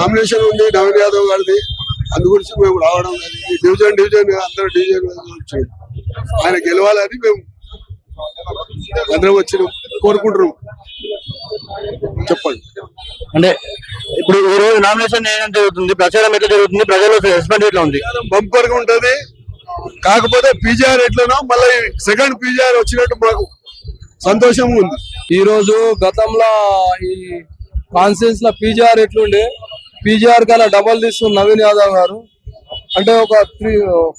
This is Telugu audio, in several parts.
నామినేషన్ ఉంది నవీన్ యాదవ్ గారిది, అందు గురించి మేము రావడం డివిజన్ అందరూ డివిజన్ వచ్చాడు. ఆయన గెలవాలని మేము అందరం వచ్చి కోరుకుంటున్నాం. చెప్పండి. అంటే ఇప్పుడు ఈ రోజు నామినేషన్ ఏం జరుగుతుంది, ప్రచారం ఎట్లా జరుగుతుంది, ప్రజల రెస్పాన్స్ ఎట్లా ఉంది? బంపర్ గా ఉంటది. కాకపోతే పీజీఆర్ ఎట్లనో మళ్ళీ సెకండ్ పీజీఆర్ వచ్చినట్టు మాకు సంతోషంగా ఉంది. ఈ రోజు గతంలో ఈ కాన్స్టిట్యూన్స్ లో పీజీఆర్ ఎట్లుండే, పీజీఆర్ కన్నా డబల్ తీస్తుంది నవీన్ యాదవ్ గారు. అంటే ఒక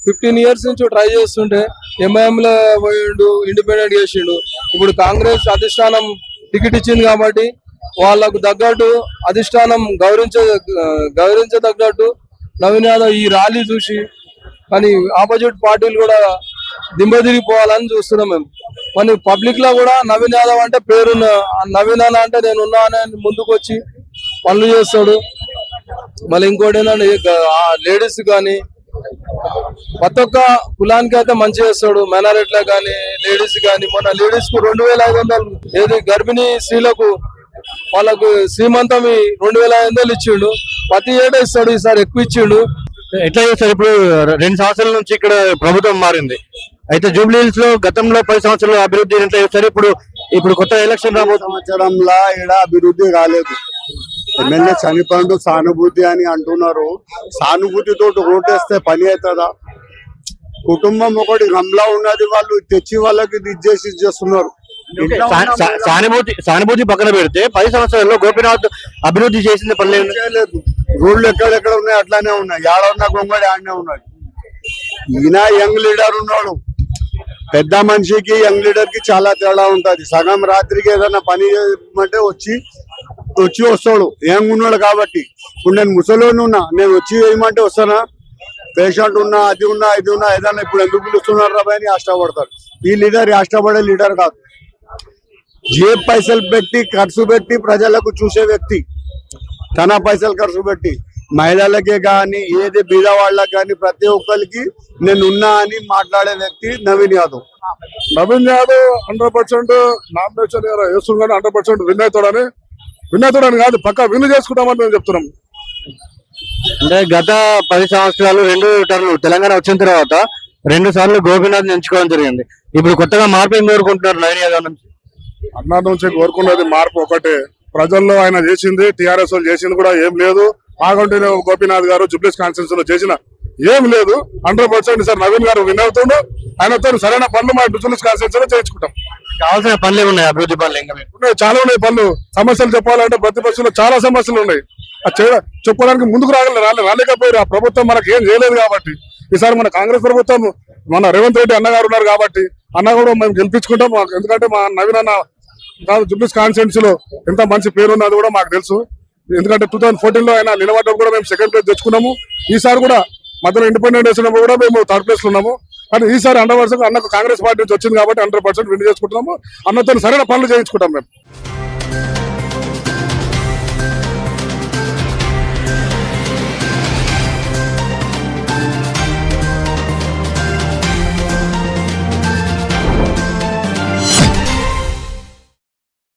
15 years నుంచి ట్రై చేస్తుంటే ఎంఐఎం లో పోయిండు, ఇండిపెండెంట్ చేసిండు. ఇప్పుడు కాంగ్రెస్ అధిష్టానం టికెట్ ఇచ్చింది కాబట్టి వాళ్ళకు తగ్గట్టు అధిష్టానం గౌరవించదగ్గట్టు నవీన్ యాదవ్ ఈ ర్యాలీ చూసి కానీ ఆపోజిట్ పార్టీలు కూడా దింబదిరిగిపోవాలని చూస్తున్నాం మేము. కానీ పబ్లిక్ లో కూడా నవీన్ యాదవ్ అంటే పేరున్న నవీన్ అన్న అంటే నేను ఉన్నా అని ముందుకు వచ్చి పనులు చేస్తాడు. మళ్ళీ ఇంకోటి ఏంటంటే లేడీస్ కానీ ప్రతి ఒక్క కులానికి అయితే మంచి చేస్తాడు. మైనారిటీలకు కానీ లేడీస్ కానీ మొన్న లేడీస్ కు 2500 ఏది గర్భిణీ స్త్రీలకు వాళ్ళకు శ్రీమంతం 2500 ఇచ్చిండు. ప్రతి ఏటా ఇస్తాడు, ఈసారి ఎక్కువ ఇచ్చిండు. ఎట్లా చేస్తారు? ఇప్పుడు 2 సంవత్సరాల నుంచి ఇక్కడ ప్రభుత్వం మారింది. అయితే జూబ్లీ హిల్స్ లో గతంలో 10 సంవత్సరాలు అభివృద్ధి ఎట్లా చేస్తారు? ఇప్పుడు కొత్త ఎలక్షన్ సంవత్సరంలో ఇక్కడ అభివృద్ధి కాలేదు. ఎమ్మెల్యే చనిపోయిండు సానుభూతి అని అంటున్నారు. సానుభూతితో ఓటేస్తే పని అవుతుందా? కుటుంబం ఒకటి గమ్లా ఉన్నది, వాళ్ళు తెచ్చి వాళ్ళకి ఇది చేస్తున్నారు. సానుభూతి పక్కన పెడితే 10 సంవత్సరాల్లో గోపీనాథ్ అభివృద్ధి చేసింది పని లేదు. రోడ్లు ఎక్కడెక్కడ ఉన్నాయి అట్లానే ఉన్నాయి. ఏడన్నా గొంగడి ఆడనే ఉన్నది. ఈయన యంగ్ లీడర్ ఉన్నాడు. పెద్ద మనిషికి యంగ్ లీడర్ కి చాలా తేడా ఉంటది. సగం రాత్రికి ఏదైనా పని చేయమంటే వచ్చి వస్తాడు. యంగ్ ఉన్నాడు కాబట్టి. ఇప్పుడు నేను ముసలోని ఉన్నా, నేను వచ్చి వేయమంటే వస్తానా? పేషెంట్ ఉన్నా, అది ఉన్నా, ఇది ఉన్నా, ఏదన్నా ఇప్పుడు ఎందుకు పిలుస్తున్నారు రా అని కష్టపడతారు. ఈ లీడర్ కష్టపడే లీడర్ కాదు. జేబ్ పైసలు పెట్టి ఖర్చు పెట్టి ప్రజలకు చూసే వ్యక్తి. తన పైసలు ఖర్చు పెట్టి మహిళలకే కానీ ఏది బీద వాళ్ళకి కానీ ప్రతి ఒక్కరికి నేను ఉన్నా అని మాట్లాడే వ్యక్తి నవీన్ యాదవ్. 100% నామినేషన్ వేస్తున్నాను. 100% విన్ అవుతాడని కాదు, పక్కా విన్ చేసుకుంటామని మేము చెప్తున్నాం. అంటే గత 10 సంవత్సరాలు 2 టర్లు తెలంగాణ వచ్చిన తర్వాత 2 సార్లు గోపీనాథ్ ఎంచుకోవడం జరిగింది. ఇప్పుడు కొత్తగా మార్పు ఏం కోరుకుంటున్నారు నవీన్ యాదవ్ నుంచి? అన్నా నుంచి కోరుకున్నది మార్పు ఒకటే. ప్రజల్లో ఆయన చేసింది, టీఆర్ఎస్ వాళ్ళు చేసింది కూడా ఏం లేదు. మాగంటి గోపీనాథ్ గారు జూబ్లీస్ కాన్స్టిట్యూన్సీ లో చేసిన ఏం లేదు. 100% సార్ నవీన్ గారు విన్ అవుతుండు. ఆయనతో సరైన పనులు మా జూబ్లీస్ కాన్స్టిట్యూన్సీ లో చేయించుకుంటాం. కావాల్సిన పనులు ఏమున్నాయి? అభివృద్ధి పనులు ఉన్నాయి, చాలా ఉన్నాయి పనులు. సమస్యలు చెప్పాలంటే ప్రతిపక్షంలో చాలా సమస్యలు ఉన్నాయి. చెప్పుకోవడానికి ముందుకు రాలేకపోయారు. ఆ ప్రభుత్వం మనకి ఏం చేయలేదు కాబట్టి ఈసారి మన కాంగ్రెస్ ప్రభుత్వం, మన రేవంత్ రెడ్డి అన్నగారు ఉన్నారు కాబట్టి అన్న కూడా మేము గెలిపించుకుంటాం. ఎందుకంటే మా నవీన్ అన్న జూబ్లీస్ కాన్స్టిట్యూన్సీలో ఎంత మంచి పేరు ఉన్నది కూడా మాకు తెలుసు. ఎందుకంటే 2014 ఆయన నిలబడ్డం కూడా మేము 2nd place తెచ్చుకున్నాము. ఈసారి కూడా మధ్యలో ఇండిపెండెంట్ వేసినప్పుడు కూడా మేము 3rd place లో ఉన్నాము. కానీ ఈసారి 100% అన్నకు కాంగ్రెస్ పార్టీ నుంచి వచ్చింది కాబట్టి 100% విన్ చేసుకుంటున్నాము. అన్నతో సరైన పనులు చేయించుకుంటాం మేము.